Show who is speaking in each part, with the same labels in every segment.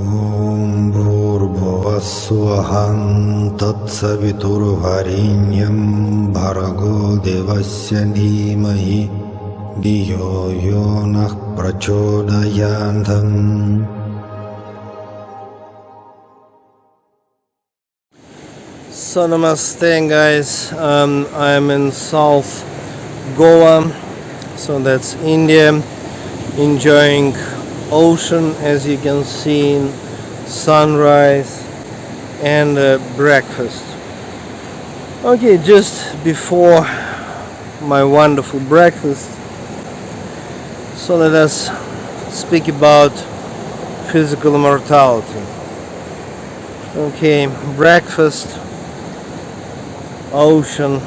Speaker 1: Om Bhurбhuvah Tatsaviturvarenyam Bhargo Devasya Dhimahi Dhiyo Yonah Prachodayantam.
Speaker 2: So namaste guys, I'm in South Goa, so that's India, enjoying ocean as you can see, sunrise and breakfast. Okay, just before my wonderful breakfast, so let us speak about physical immortality. Okay, breakfast, ocean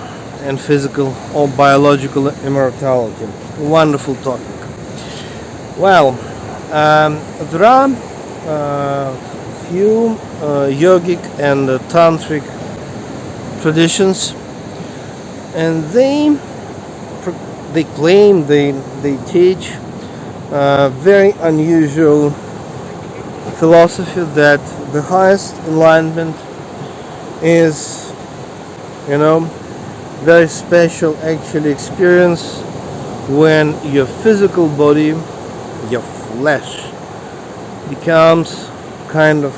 Speaker 2: and physical or biological immortality. Wonderful topic. Well, there are few yogic and tantric traditions, and they claim, they teach very unusual philosophy that the highest enlightenment is, very special actually experience when your physical body, your flesh, becomes kind of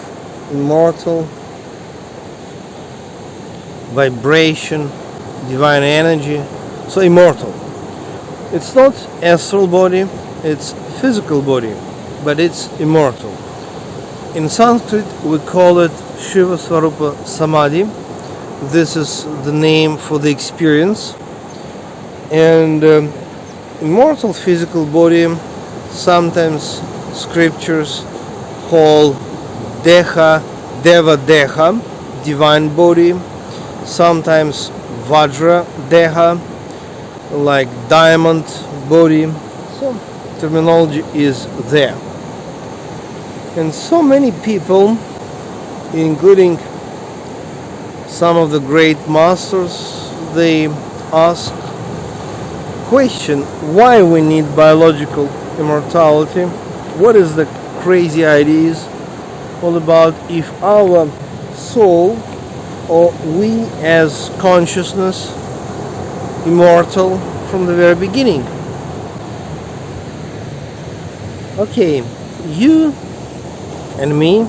Speaker 2: immortal vibration, divine energy, so immortal. It's not astral body, it's physical body, but it's immortal. In Sanskrit we call it Shiva Swarupa Samadhi. This is the name for the experience. And immortal physical body, sometimes scriptures call Deha, Deva Deha, divine body, sometimes Vajra Deha, like diamond body. So terminology is there. And so many people, including some of the great masters, they ask question why we need biological immortality. What is the crazy ideas all about if our soul or we as consciousness immortal from the very beginning? Okay, you and me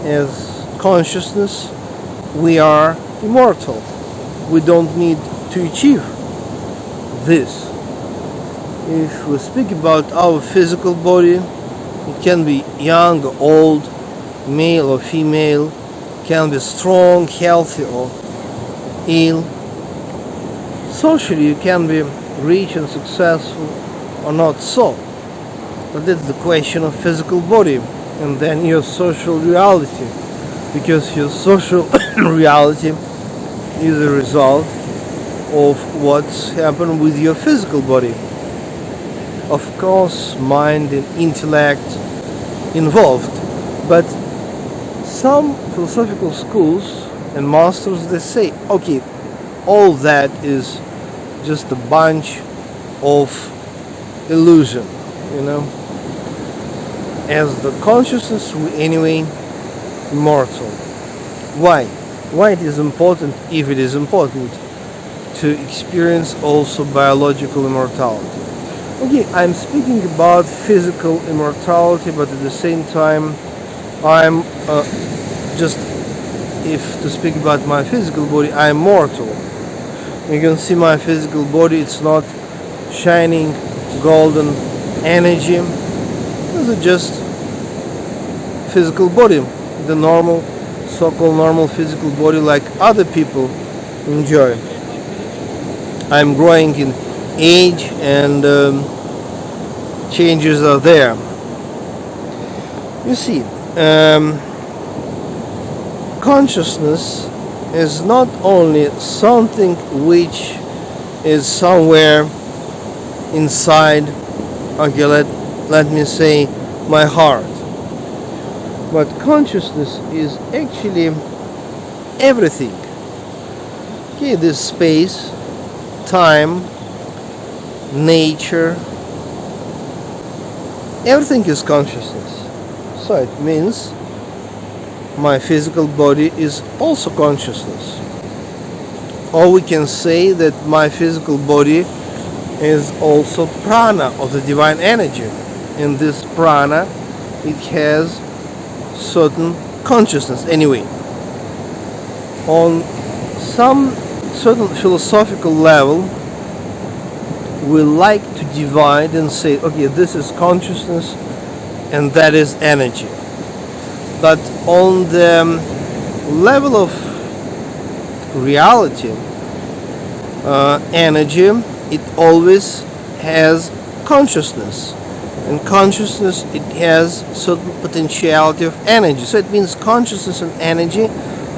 Speaker 2: as consciousness, we are immortal. We don't need to achieve this. If we speak about our physical body, it can be young or old, male or female, can be strong, healthy or ill. Socially you can be rich and successful or not so. But that's the question of physical body, and then your social reality, because your social reality is a result of what's happened with your physical body. Of course, mind and intellect involved, but some philosophical schools and masters, they say, okay, all that is just a bunch of illusion, As the consciousness, we anyway immortal. Why it is important, if it is important, to experience also biological immortality? Okay, I'm speaking about physical immortality, but at the same time I'm if to speak about my physical body, I'm mortal. You can see my physical body, it's not shining golden energy. This is just physical body, the normal, so-called normal physical body like other people enjoy. I'm growing in age and changes are there. You see, consciousness is not only something which is somewhere inside, okay, let me say my heart, but consciousness is actually everything. Okay, this space, time, nature, everything is consciousness. So it means my physical body is also consciousness. Or we can say that my physical body is also prana, or the divine energy. And this prana, it has certain consciousness. Anyway, on some certain philosophical level, we like to divide and say, okay, this is consciousness and that is energy. But on the level of reality, energy, it always has consciousness, and consciousness, it has certain potentiality of energy. So it means consciousness and energy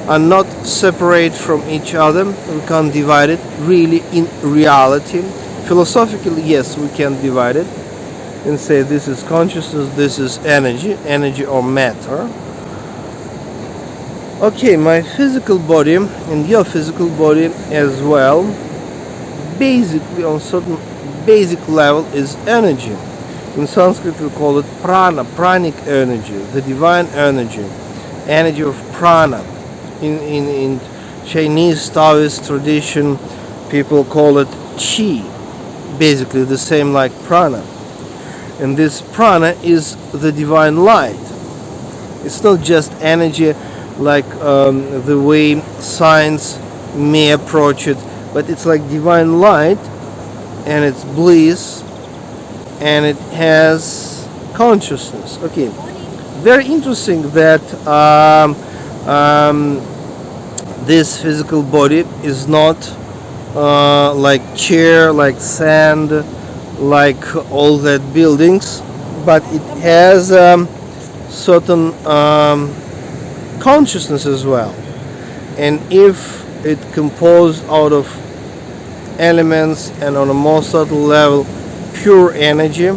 Speaker 2: are not separate from each other. We can't divide it really in reality. Philosophically, yes, we can divide it and say this is consciousness, this is energy or matter. Okay, my physical body and your physical body as well, basically on certain basic level is energy. In Sanskrit we call it prana, pranic energy, the divine energy, energy of prana. In Chinese Taoist tradition, people call it chi, basically the same like prana. And this prana is the divine light. It's not just energy like the way science may approach it, but it's like divine light, and it's bliss, and it has consciousness. Okay, very interesting that this physical body is not like chair, like sand, like all that buildings, but it has certain consciousness as well. And if it composed out of elements and on a more subtle level pure energy,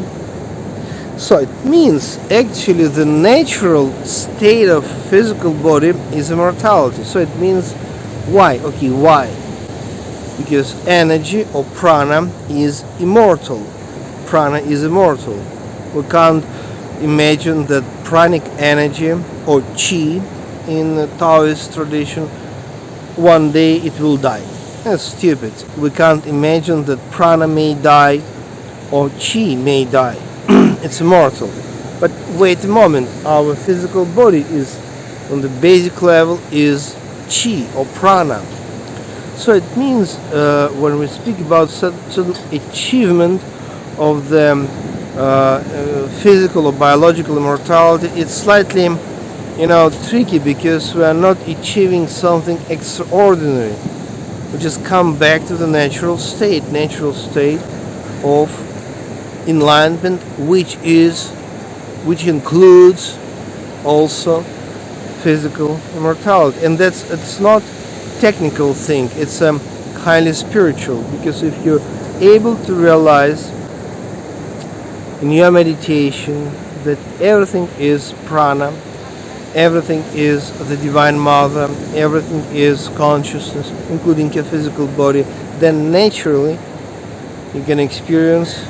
Speaker 2: so it means actually the natural state of physical body is immortality. So it means why? Okay, why? Because energy or prana is immortal. Prana is immortal. We can't imagine that pranic energy or chi in the Taoist tradition, one day it will die. That's stupid. We can't imagine that prana may die or chi may die. It's immortal. But wait a moment, our physical body is, on the basic level, is chi or prana. So it means when we speak about certain achievement of the physical or biological immortality, it's slightly, tricky, because we are not achieving something extraordinary. We just come back to the natural state of enlightenment, which includes also physical immortality. And it's not technical thing, it's highly spiritual, because if you're able to realize in your meditation that everything is prana, everything is the Divine Mother, everything is consciousness, including your physical body, then naturally you can experience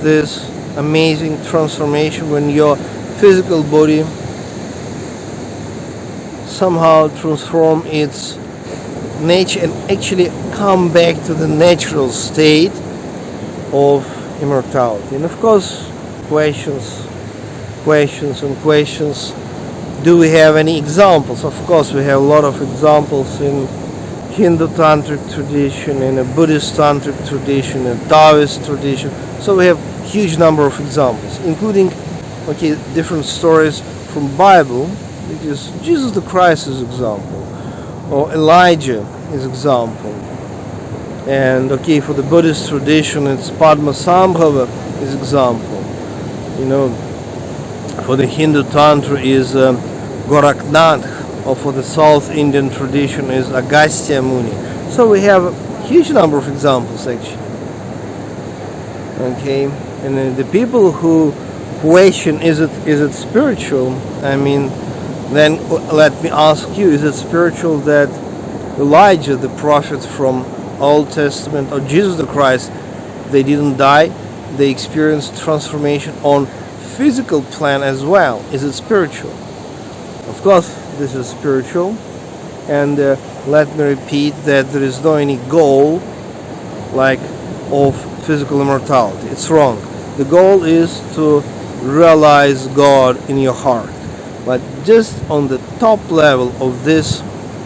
Speaker 2: this amazing transformation when your physical body somehow transform its nature and actually come back to the natural state of immortality. And of course, questions. Do we have any examples? Of course, we have a lot of examples in Hindu Tantric tradition, in a Buddhist Tantric tradition, in a Taoist tradition. So we have huge number of examples, including different stories from Bible, because Jesus the Christ is example, or Elijah is example. And for the Buddhist tradition, it's Padmasambhava is example. For the Hindu Tantra is Goraknath, or for the South Indian tradition is Agastya Muni. So we have a huge number of examples actually. And then the people who question is it spiritual? Then let me ask you: is it spiritual that Elijah, the prophet from Old Testament, or Jesus the Christ, they didn't die? They experienced transformation on physical plan as well. Is it spiritual? Of course, this is spiritual. And let me repeat that there is no any goal like of physical immortality. It's wrong. The goal is to realize God in your heart. But just on the top level of this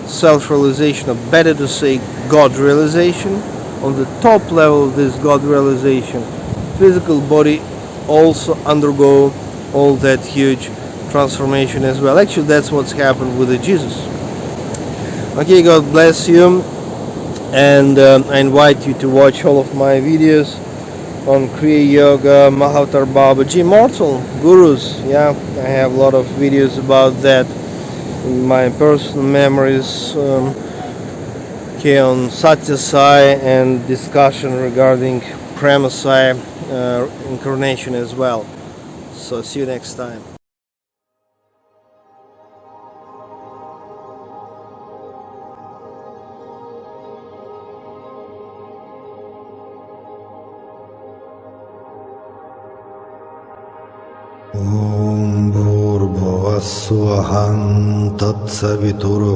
Speaker 2: self-realization, or better to say God realization, on the top level of this God realization, physical body also undergo all that huge transformation as well. Actually, that's what's happened with Jesus. Okay, God bless you, and I invite you to watch all of my videos on Kriya Yoga, Mahavatar Babaji, Immortal Gurus. Yeah, I have a lot of videos about that, my personal memories, okay, on Satya Sai, and discussion regarding Prema Sai incarnation as well. So see you next time.
Speaker 1: ॐ भूर्भुवस्सुवहं तत्सवितुर्वरेण्यं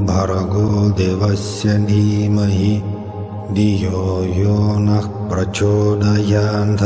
Speaker 1: भर्गो देवस्य धीमहि धियो यो नः प्रचोदयात्